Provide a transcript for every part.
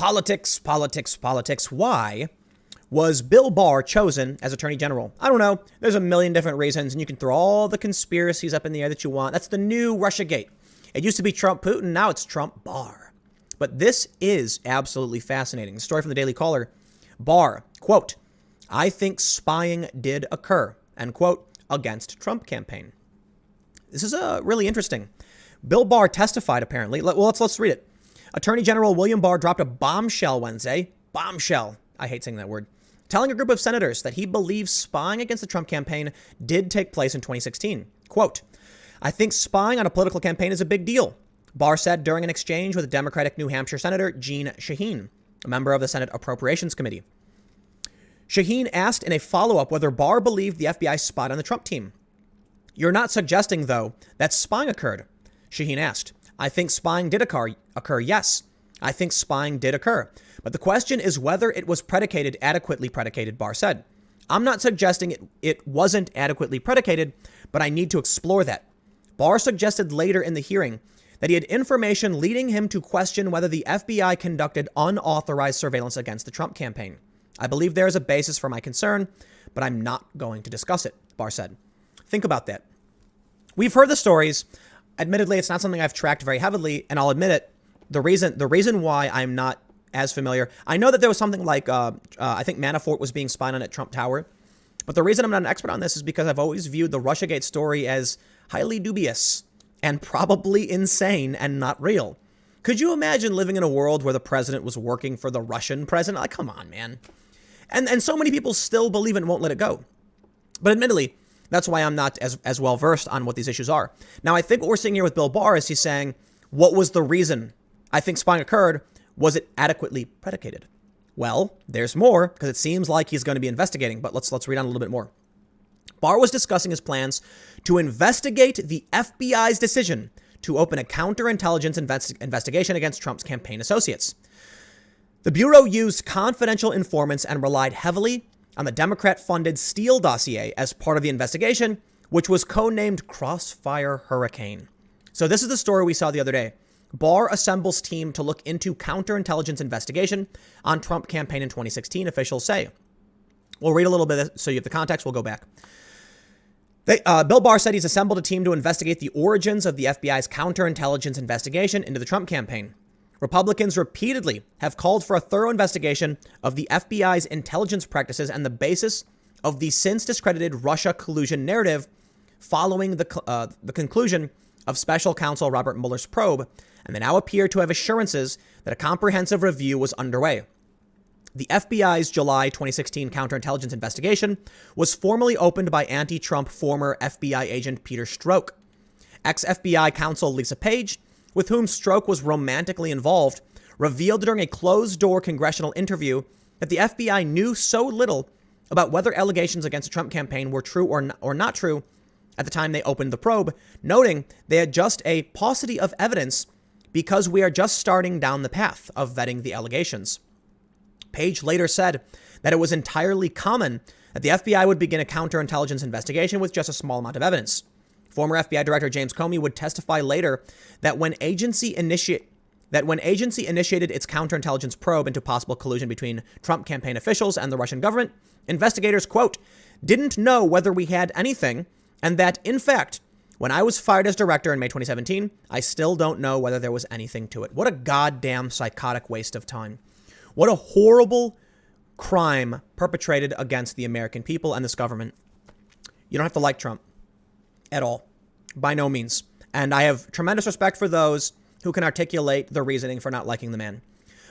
Politics, politics, politics. Why was Bill Barr chosen as Attorney General? I don't know. There's a million different reasons, and you can throw all the conspiracies up in the air that you want. That's the new Russiagate. It used to be Trump-Putin. Now it's Trump-Barr. But this is absolutely fascinating. The story from the Daily Caller. Barr, quote, I think spying did occur, end quote, against Trump campaign. This is really interesting. Bill Barr testified, apparently. Let's read it. Attorney General William Barr dropped a bombshell Wednesday. Bombshell. I hate saying that word. Telling a group of senators that he believes spying against the Trump campaign did take place in 2016. Quote, I think spying on a political campaign is a big deal, Barr said during an exchange with Democratic New Hampshire Senator Jeanne Shaheen, a member of the Senate Appropriations Committee. Shaheen asked in a follow-up whether Barr believed the FBI spied on the Trump team. You're not suggesting, though, that spying occurred, Shaheen asked. I think spying did occur, yes. I think spying did occur. But the question is whether it was adequately predicated, Barr said. I'm not suggesting it wasn't adequately predicated, but I need to explore that. Barr suggested later in the hearing that he had information leading him to question whether the FBI conducted unauthorized surveillance against the Trump campaign. I believe there is a basis for my concern, but I'm not going to discuss it, Barr said. Think about that. We've heard the stories. Admittedly, it's not something I've tracked very heavily, and I'll admit it. The reason why I'm not as familiar, I know that there was something like, I think Manafort was being spied on at Trump Tower. But the reason I'm not an expert on this is because I've always viewed the Russiagate story as highly dubious and probably insane and not real. Could you imagine living in a world where the president was working for the Russian president? Like, come on, man. And so many people still believe it and won't let it go. But admittedly, that's why I'm not as well versed on what these issues are. Now, I think what we're seeing here with Bill Barr is he's saying, what was the reason I think spying occurred? Was it adequately predicated? Well, there's more, because it seems like he's going to be investigating, but let's read on a little bit more. Barr was discussing his plans to investigate the FBI's decision to open a counterintelligence investigation against Trump's campaign associates. The Bureau used confidential informants and relied heavily on the Democrat-funded Steele dossier as part of the investigation, which was codenamed Crossfire Hurricane. So this is the story we saw the other day. Barr assembles team to look into counterintelligence investigation on Trump campaign in 2016, officials say. We'll read a little bit so you have the context. We'll go back. Bill Barr said he's assembled a team to investigate the origins of the FBI's counterintelligence investigation into the Trump campaign. Republicans repeatedly have called for a thorough investigation of the FBI's intelligence practices and the basis of the since discredited Russia collusion narrative following the conclusion of special counsel Robert Mueller's probe, and they now appear to have assurances that a comprehensive review was underway. The FBI's July 2016 counterintelligence investigation was formally opened by anti-Trump former FBI agent Peter Strzok. Ex-FBI counsel Lisa Page, with whom Strzok was romantically involved, revealed during a closed-door congressional interview that the FBI knew so little about whether allegations against the Trump campaign were true or not true at the time they opened the probe, noting they had just a paucity of evidence because we are just starting down the path of vetting the allegations. Page later said that it was entirely common that the FBI would begin a counterintelligence investigation with just a small amount of evidence. Former FBI Director James Comey would testify later that when agency initiated its counterintelligence probe into possible collusion between Trump campaign officials and the Russian government, investigators, quote, didn't know whether we had anything, and that, in fact, when I was fired as director in May 2017, I still don't know whether there was anything to it. What a goddamn psychotic waste of time. What a horrible crime perpetrated against the American people and this government. You don't have to like Trump at all. By no means. And I have tremendous respect for those who can articulate the reasoning for not liking the man.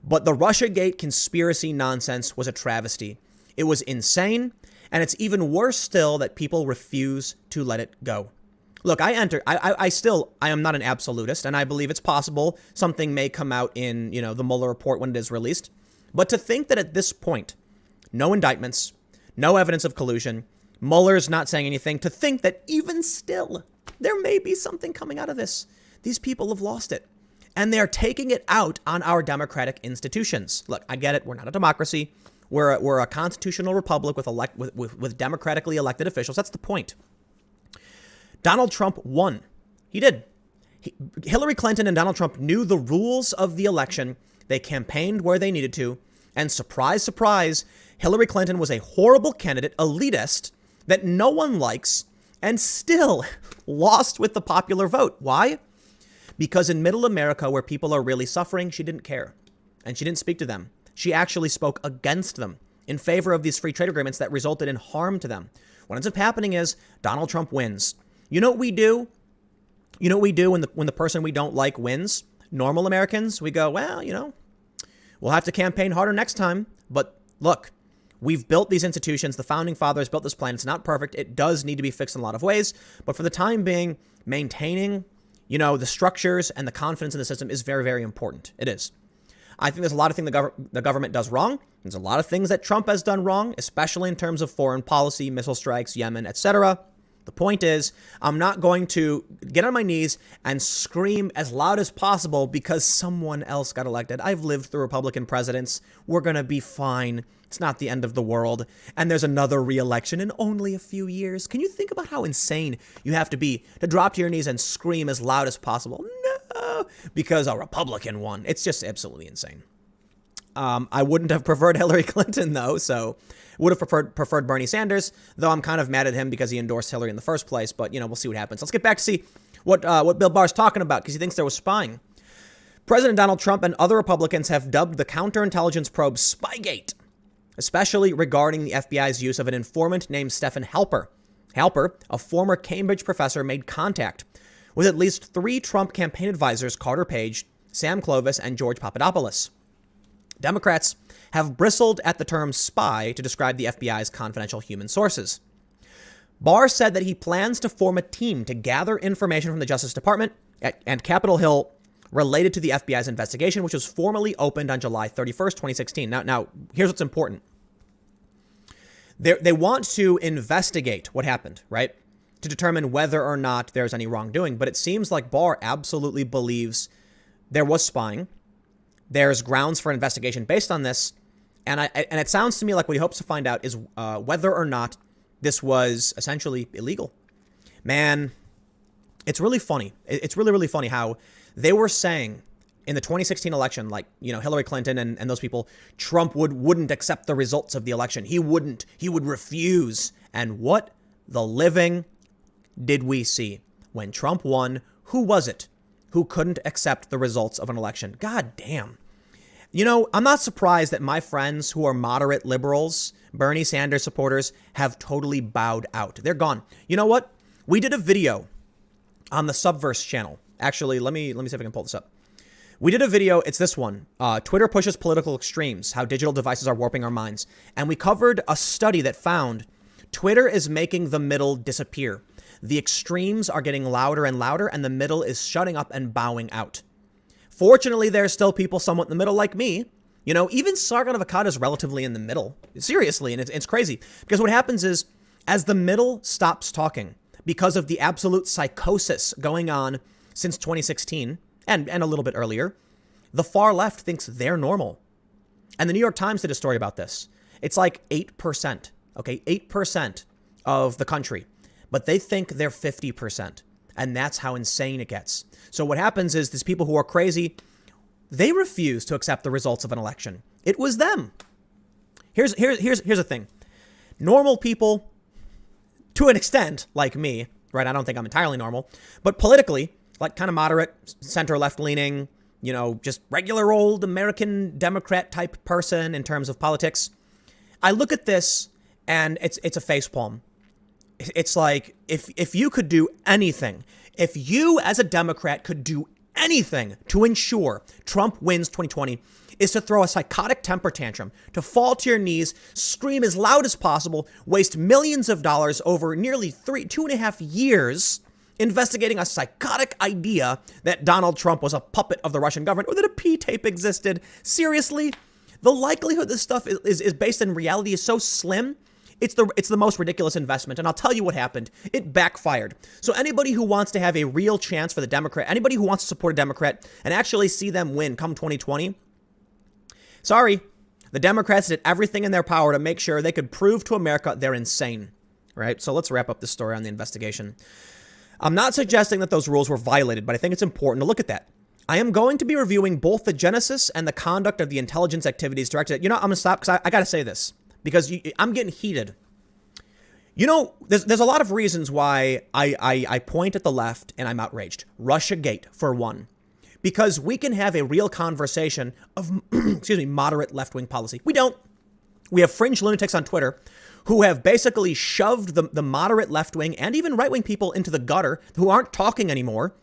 But the Russiagate conspiracy nonsense was a travesty. It was insane. And it's even worse still that people refuse to let it go. Look, I am not an absolutist, and I believe it's possible something may come out in, the Mueller report when it is released. But to think that at this point, no indictments, no evidence of collusion, Mueller's not saying anything, to think that even still, there may be something coming out of this. These people have lost it. And they're taking it out on our democratic institutions. Look, I get it. We're not a democracy. We're a constitutional republic with democratically elected officials. That's the point. Donald Trump won. He did. Hillary Clinton and Donald Trump knew the rules of the election They campaigned where they needed to. And surprise, surprise, Hillary Clinton was a horrible candidate, elitist, that no one likes, and still lost with the popular vote. Why? Because in middle America, where people are really suffering, she didn't care. And she didn't speak to them. She actually spoke against them in favor of these free trade agreements that resulted in harm to them. What ends up happening is Donald Trump wins. You know what we do? You know what we do when the person we don't like wins? Normal Americans, we go, well, we'll have to campaign harder next time. But look, we've built these institutions. The founding fathers built this plan. It's not perfect. It does need to be fixed in a lot of ways. But for the time being, maintaining, the structures and the confidence in the system is very, very important. It is. I think there's a lot of things the government does wrong. There's a lot of things that Trump has done wrong, especially in terms of foreign policy, missile strikes, Yemen, etc. The point is, I'm not going to get on my knees and scream as loud as possible because someone else got elected. I've lived through Republican presidents. We're going to be fine. It's not the end of the world. And there's another re-election in only a few years. Can you think about how insane you have to be to drop to your knees and scream as loud as possible? No, because a Republican won. It's just absolutely insane. I wouldn't have preferred Hillary Clinton, though, so would have preferred Bernie Sanders, though I'm kind of mad at him because he endorsed Hillary in the first place. But, we'll see what happens. Let's get back to see what Bill Barr's talking about because he thinks there was spying. President Donald Trump and other Republicans have dubbed the counterintelligence probe Spygate, especially regarding the FBI's use of an informant named Stephen Halper. Halper, a former Cambridge professor, made contact with at least 3 Trump campaign advisors, Carter Page, Sam Clovis, and George Papadopoulos. Democrats have bristled at the term spy to describe the FBI's confidential human sources. Barr said that he plans to form a team to gather information from the Justice Department and Capitol Hill related to the FBI's investigation, which was formally opened on July 31st, 2016. Now, here's what's important. They want to investigate what happened, right? To determine whether or not there's any wrongdoing. But it seems like Barr absolutely believes there was spying. There's grounds for investigation based on this. And it sounds to me like what he hopes to find out is whether or not this was essentially illegal. Man, it's really funny. It's really, really funny how they were saying in the 2016 election, like, Hillary Clinton and those people, Trump wouldn't accept the results of the election. He wouldn't. He would refuse. And what the living did we see? When Trump won, who was it who couldn't accept the results of an election? God damn. I'm not surprised that my friends who are moderate liberals, Bernie Sanders supporters, have totally bowed out. They're gone. You know what? We did a video on the Subverse channel. Actually, let me see if I can pull this up. We did a video. It's this one. Twitter pushes political extremes, how digital devices are warping our minds. And we covered a study that found Twitter is making the middle disappear. The extremes are getting louder and louder, and the middle is shutting up and bowing out. Fortunately, there's still people somewhat in the middle like me. Even Sargon of Akkad is relatively in the middle. Seriously, and it's crazy. Because what happens is, as the middle stops talking, because of the absolute psychosis going on since 2016, and a little bit earlier, the far left thinks they're normal. And the New York Times did a story about this. It's like 8%, okay? 8% of the country. But they think they're 50%. And that's how insane it gets. So what happens is these people who are crazy, they refuse to accept the results of an election. It was them. Here's the thing. Normal people, to an extent, like me, right? I don't think I'm entirely normal, but politically, like kind of moderate, center left leaning, just regular old American Democrat type person in terms of politics. I look at this and it's a facepalm. It's like if you could do anything, if you as a Democrat could do anything to ensure Trump wins 2020, is to throw a psychotic temper tantrum, to fall to your knees, scream as loud as possible, waste millions of dollars over nearly 2.5 years investigating a psychotic idea that Donald Trump was a puppet of the Russian government or that a P-tape existed. Seriously, the likelihood this stuff is based in reality is so slim. It's the most ridiculous investment. And I'll tell you what happened. It backfired. So anybody who wants to have a real chance for the Democrat, anybody who wants to support a Democrat and actually see them win come 2020, sorry, the Democrats did everything in their power to make sure they could prove to America they're insane, right? So let's wrap up this story on the investigation. I'm not suggesting that those rules were violated, but I think it's important to look at that. I am going to be reviewing both the genesis and the conduct of the intelligence activities directed at, I'm going to stop because I got to say this because I'm getting heated. There's a lot of reasons why I point at the left and I'm outraged. Russiagate, for one. Because we can have a real conversation of, moderate left-wing policy. We don't. We have fringe lunatics on Twitter who have basically shoved the moderate left-wing and even right-wing people into the gutter who aren't talking anymore.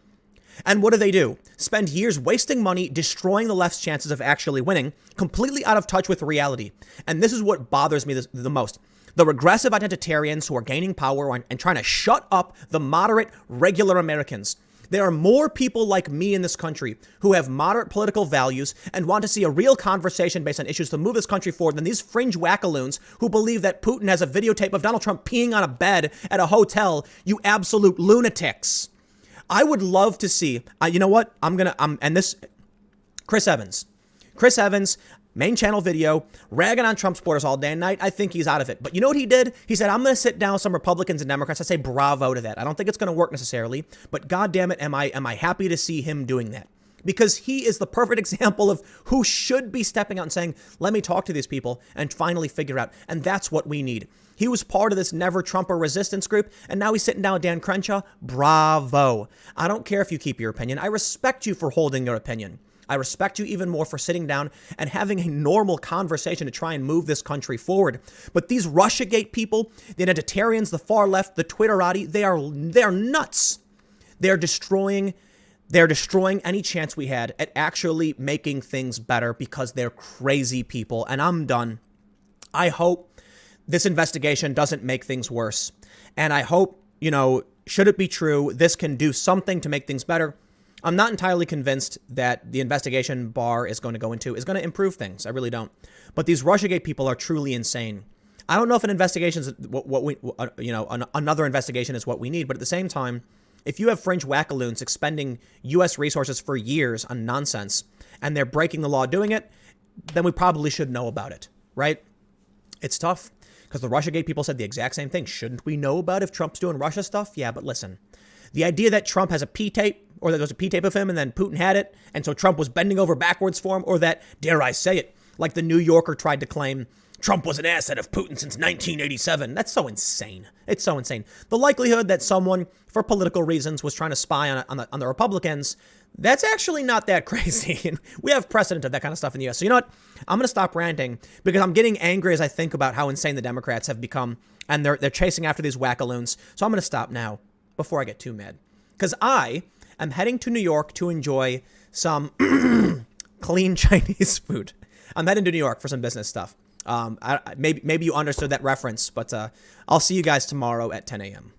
And what do? Spend years wasting money, destroying the left's chances of actually winning, completely out of touch with reality. And this is what bothers me the most. The regressive identitarians who are gaining power and trying to shut up the moderate, regular Americans. There are more people like me in this country who have moderate political values and want to see a real conversation based on issues to move this country forward than these fringe wackaloons who believe that Putin has a videotape of Donald Trump peeing on a bed at a hotel. You absolute lunatics. I would love to see, you know what? Chris Evans, main channel video, ragging on Trump supporters all day and night. I think he's out of it. But you know what he did? He said, I'm going to sit down with some Republicans and Democrats. I say bravo to that. I don't think it's going to work necessarily, but God damn it, am I happy to see him doing that? Because he is the perfect example of who should be stepping out and saying, let me talk to these people and finally figure out. And that's what we need. He was part of this Never Trumper resistance group, and now he's sitting down with Dan Crenshaw. Bravo. I don't care if you keep your opinion. I respect you for holding your opinion. I respect you even more for sitting down and having a normal conversation to try and move this country forward. But these Russiagate people, the identitarians, the far left, the Twitterati, they are nuts. They're destroying any chance we had at actually making things better because they're crazy people. And I'm done. I hope this investigation doesn't make things worse. And I hope, should it be true, this can do something to make things better. I'm not entirely convinced that the investigation Barr is going to go into is going to improve things. I really don't. But these Russiagate people are truly insane. I don't know if an investigation is another investigation is what we need. But at the same time, if you have fringe wackaloons expending U.S. resources for years on nonsense and they're breaking the law doing it, then we probably should know about it, right? It's tough because the Russiagate people said the exact same thing. Shouldn't we know about if Trump's doing Russia stuff? Yeah, but listen, the idea that Trump has a P-tape or that there's a P-tape of him and then Putin had it and so Trump was bending over backwards for him, or that, dare I say it, like the New Yorker tried to claim Trump was an asset of Putin since 1987. That's so insane. It's so insane. The likelihood that someone, for political reasons, was trying to spy on the Republicans, that's actually not that crazy. And we have precedent of that kind of stuff in the U.S. So you know what? I'm going to stop ranting because I'm getting angry as I think about how insane the Democrats have become, and they're chasing after these wackaloons. So I'm going to stop now before I get too mad. Because I am heading to New York to enjoy some clean Chinese food. I'm heading to New York for some business stuff. Maybe you understood that reference, but I'll see you guys tomorrow at 10 a.m.